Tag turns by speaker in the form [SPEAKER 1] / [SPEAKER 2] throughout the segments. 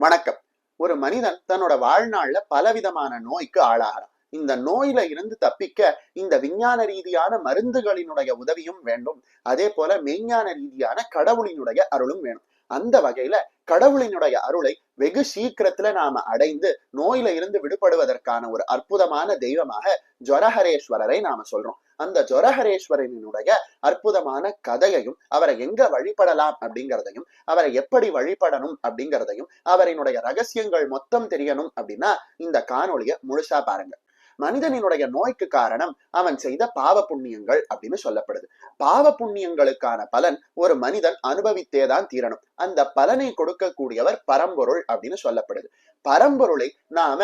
[SPEAKER 1] வணக்கம். ஒரு மனிதன் தன்னோட வாழ்நாள்ல பலவிதமான நோய்க்கு ஆளாகிறான். இந்த நோயில இருந்து தப்பிக்க இந்த விஞ்ஞான ரீதியான மருந்துகளினுடைய உதவியும் வேண்டும். அதே போல மெய்ஞான ரீதியான கடவுளினுடைய அருளும் வேணும். அந்த வகையில கடவுளினுடைய அருளை வெகு சீக்கிரத்துல நாம அடைந்து நோயில இருந்து விடுபடுவதற்கான ஒரு அற்புதமான தெய்வமாக ஜொரஹரேஸ்வரரை நாம சொல்றோம். அந்த ஜொரஹரேஸ்வரனுடைய அற்புதமான கதையையும், அவரை எங்க வழிபடலாம் அப்படிங்கிறதையும், அவரை எப்படி வழிபடணும் அப்படிங்கிறதையும், அவரினுடைய ரகசியங்கள் மொத்தம் தெரியணும் அப்படின்னா இந்த காணொலியை முழுசா பாருங்க. மனிதனினுடைய நோய்க்கு காரணம் அவன் செய்த பாவ புண்ணியங்கள் அப்படின்னு சொல்லப்படுது. பாவ புண்ணியங்களுக்கான பலன் ஒரு மனிதன் அனுபவித்தேதான் தீரணும். அந்த பலனை கொடுக்கக்கூடியவர் பரம்பொருள் அப்படின்னு சொல்லப்படுது. பரம்பொருளை நாம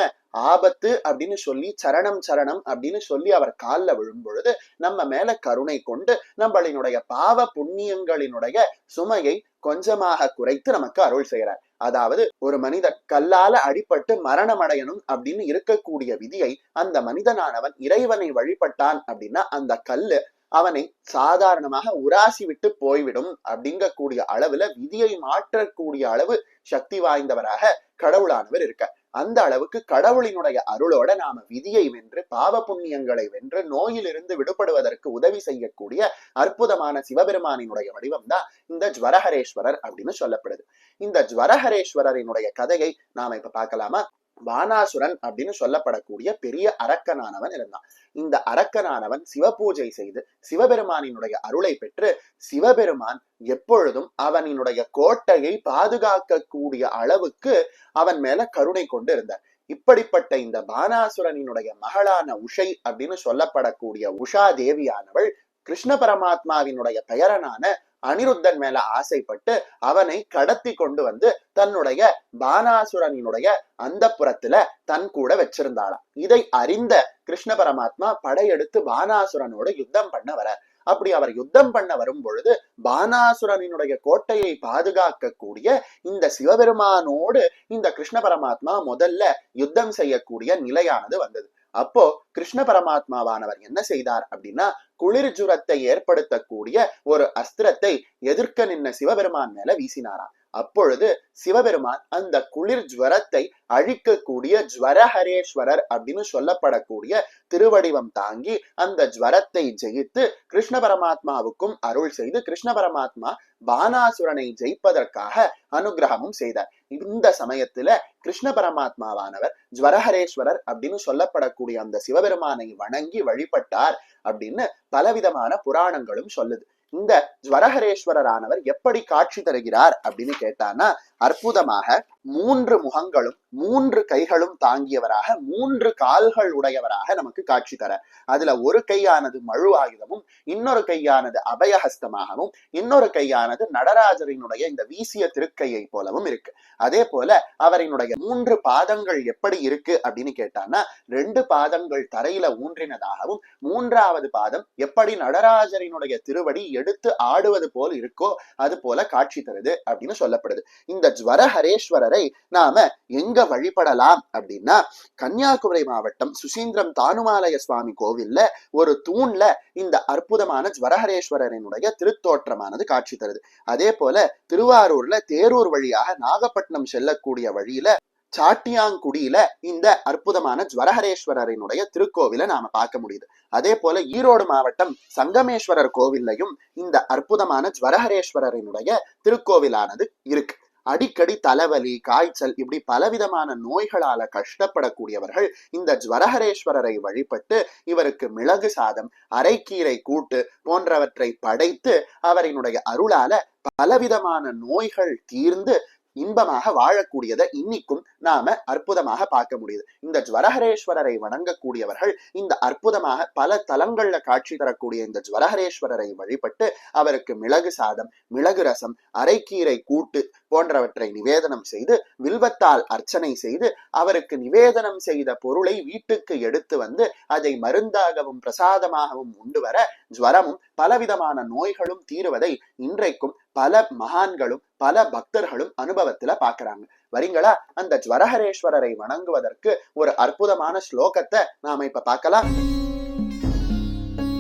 [SPEAKER 1] ஆபத்து அப்படின்னு சொல்லி சரணம் சரணம் அப்படின்னு சொல்லி அவர் காலில் விழும் பொழுது நம்ம மேல கருணை கொண்டு நம்மளினுடைய பாவ புண்ணியங்களினுடைய சுமையை கொஞ்சமாக குறைத்து நமக்கு அருள் செய்கிறார். அதாவது ஒரு மனிதன் கல்லால அடிபட்டு மரணம் அடையணும் அப்படின்னு இருக்கக்கூடிய விதியை அந்த மனிதனானவன் இறைவனை வழிபட்டான் அப்படின்னா அந்த கல்லு அவனை சாதாரணமாக உராசி விட்டு போய்விடும் அப்படிங்கக்கூடிய அளவுல விதியை மாற்றக்கூடிய அளவு சக்தி வாய்ந்தவராக கடவுளானவர் இருக்க. அந்த அளவுக்கு கடவுளினுடைய அருளோட நாம விதியை வென்று பாவ புண்ணியங்களை வென்று நோயிலிருந்து விடுபடுவதற்கு உதவி செய்யக்கூடிய அற்புதமான சிவபெருமானினுடைய வடிவம் தான் இந்த ஜ்வரஹரேஸ்வரர் அப்படின்னு சொல்லப்படுது. இந்த ஜ்வரஹரேஸ்வரரினுடைய கதையை நாம இப்ப பார்க்கலாமா? பானாசுரன் அப்படின்னு சொல்லப்படக்கூடிய பெரிய அரக்கனானவன் இருந்தான். இந்த அரக்கனானவன் சிவபூஜை செய்து சிவபெருமானினுடைய அருளை பெற்று சிவபெருமான் எப்பொழுதும் அவனினுடைய கோட்டையை பாதுகாக்கக்கூடிய அளவுக்கு அவன் மேல கருணை கொண்டு இருந்தார். இப்படிப்பட்ட இந்த பானாசுரனினுடைய மகளான உஷை அப்படின்னு சொல்லப்படக்கூடிய உஷா தேவியானவள் கிருஷ்ண பரமாத்மாவினுடைய பெயரனான அனிருத்தன் மேல ஆசைப்பட்டு அவனை கடத்தி கொண்டு வந்து தன்னுடைய பானாசுரனினுடைய அந்த புறத்துல தன் கூட வச்சிருந்தாளாம். இதை அறிந்த கிருஷ்ண பரமாத்மா படையெடுத்து பானாசுரனோட யுத்தம் பண்ண வர. அப்படி அவர் யுத்தம் பண்ண வரும் பொழுது பானாசுரனினுடைய கோட்டையை பாதுகாக்கக்கூடிய இந்த சிவபெருமானோடு இந்த கிருஷ்ண பரமாத்மா முதல்ல யுத்தம் செய்யக்கூடிய நிலையானது வந்தது. அப்போ கிருஷ்ண பரமாத்மாவானவர் என்ன செய்தார் அப்படின்னா குளிர் ஜுரத்தை ஏற்படுத்தக்கூடிய ஒரு அஸ்திரத்தை எதிர்க்க நின்ன சிவபெருமான் மேல வீசினாராம். அப்பொழுது சிவபெருமான் அந்த குளிர் ஜுவரத்தை அழிக்கக்கூடிய ஜ்வரஹரேஸ்வரர் அப்படின்னு சொல்லப்படக்கூடிய திருவடிவம் தாங்கி அந்த ஜ்வரத்தை ஜெயித்து கிருஷ்ண பரமாத்மாவுக்கும் அருள் செய்து கிருஷ்ண பரமாத்மா பானாசுரனை ஜெயிப்பதற்காக அனுகிரகமும் செய்தார். இந்த சமயத்துல கிருஷ்ண பரமாத்மாவானவர் ஜ்வரஹரேஸ்வரர் அப்படின்னு சொல்லப்படக்கூடிய அந்த சிவபெருமானை வணங்கி வழிபட்டார் அப்படின்னு பலவிதமான புராணங்களும் சொல்லுது. இந்த ஜ்வரஹரேஸ்வரரானவர் எப்படி காட்சி தருகிறார் அப்படின்னு கேட்டானா அற்புதமாக 3 முகங்களும் 3 கைகளும் தாங்கியவராக 3 கால்கள் உடையவராக நமக்கு காட்சி தர. அதுல ஒரு கையானது மழு ஆயுதமும், இன்னொரு கையானது அபயஹஸ்தமாகவும், இன்னொரு கையானது நடராஜரினுடைய இந்த வீசிய திருக்கையை போலவும் இருக்கு. அதே போல அவரினுடைய 3 பாதங்கள் எப்படி இருக்கு அப்படின்னு கேட்டானா 2 பாதங்கள் தரையில ஊன்றினதாகவும், 3வது பாதம் எப்படி நடராஜரினுடைய திருவடி எடுத்து ஆடுவது போல் இருக்கோ அது போல காட்சி தருது அப்படின்னு சொல்லப்படுது. இந்த ஜ்வரஹரேஸ்வரரை நாம எங்க வழிபடலாம் அப்படின்னா கன்னியாகுமரி மாவட்டம் சுசீந்திரம் தானுமாலய சுவாமி கோவில்ல ஒரு தூண்ல இந்த அற்புதமான ஜ்வரஹரேஸ்வரரினுடைய திருத்தோற்றமானது காட்சி தருது. அதே போல திருவாரூர்ல தேரூர் வழியாக நாகப்பட்டினம் செல்லக்கூடிய வழியில சாட்டியாங்குடியில இந்த அற்புதமான ஜ்வரஹரேஸ்வரரினுடைய திருக்கோவிலை நாம பார்க்க முடியுது. அதே போல ஈரோடு மாவட்டம் சங்கமேஸ்வரர் கோவில்லையும் இந்த அற்புதமான ஜ்வரஹரேஸ்வரரினுடைய திருக்கோவிலானது இருக்கு. அடிக்கடி தலைவலி, காய்ச்சல் இப்படி பலவிதமான நோய்களால கஷ்டப்படக்கூடியவர்கள் இந்த ஜ்வரஹரேஸ்வரரை வழிபட்டு இவருக்கு மிளகு சாதம், அரைக்கீரை கூட்டு போன்றவற்றை படைத்து அவரினுடைய அருளால பலவிதமான நோய்கள் தீர்ந்து இன்பமாக வாழக்கூடியதை இன்னைக்கும் நாம அற்புதமாக பார்க்க முடியுது. இந்த ஜ்வரஹரேஸ்வரரை வணங்கக்கூடியவர்கள் இந்த அற்புதமாக பல தலங்கள்ல காட்சி தரக்கூடிய இந்த ஜ்வரஹரேஸ்வரரை வழிபட்டு அவருக்கு மிளகு சாதம், மிளகு ரசம், அரைக்கீரை கூட்டு போன்றவற்றை நிவேதனம் செய்து வில்வத்தால் அர்ச்சனை செய்து அவருக்கு நிவேதனம் செய்த பொருளை வீட்டுக்கு எடுத்து வந்து அதை மருந்தாகவும் பிரசாதமாகவும் உண்டு வர ஜ்வரமும் பலவிதமான நோய்களும் தீருவதை இன்றைக்கும் பல மகான்களும் பல பக்தர்களும் அனுபவத்துல பாக்குறாங்க. வரீங்களா? அந்த ஜ்வரஹரேஸ்வரரை வணங்குவதற்கு ஒரு அற்புதமான ஸ்லோகத்தை நாம இப்ப பார்க்கலாம்.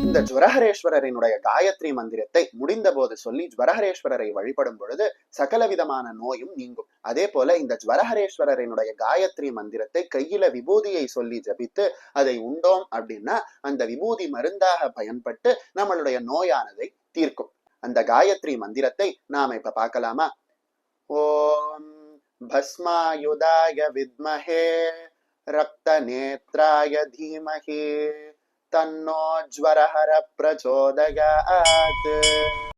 [SPEAKER 1] இந்த ஜுவரஹரேஸ்வரரினுடைய காயத்ரி மந்திரத்தை முடிந்த போது சொல்லி ஜுவரஹரேஸ்வரரை வழிபடும் பொழுது சகல விதமான நோயும் நீங்கும். அதே போல இந்த ஜுவரஹரேஸ்வரரினுடைய காயத்ரி மந்திரத்தை கையில விபூதியை சொல்லி ஜபித்து அதை உண்டோம் அப்படின்னா அந்த விபூதி மருந்தாக பயன்பட்டு நம்மளுடைய நோயானதை தீர்க்கும். அந்த காயத்ரி மந்திரத்தை நாம இப்ப பார்க்கலாமா? ஓம் பஸ்மாயுதாய வித்மஹே ரக்த நேத்ராய தீமஹி தன்னோ ஜ்வரஹர பிரச்சோதயாத்.